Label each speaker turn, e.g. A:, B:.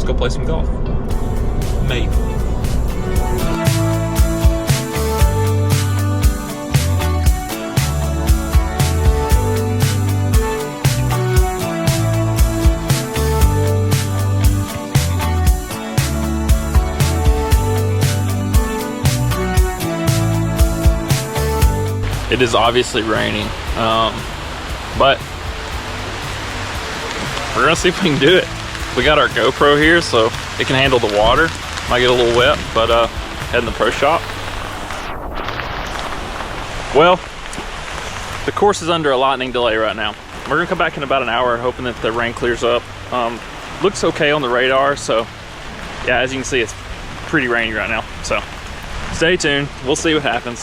A: go play some golf. Maybe. It is obviously raining, but we're gonna see if we can do it. We got our GoPro here, so it can handle the water. Might get a little wet, but heading to the pro shop. Well, the course is under a lightning delay right now. We're gonna come back in about an hour, hoping that the rain clears up. Looks okay on the radar, so yeah, as you can see, it's pretty rainy right now. So stay tuned, we'll see what happens.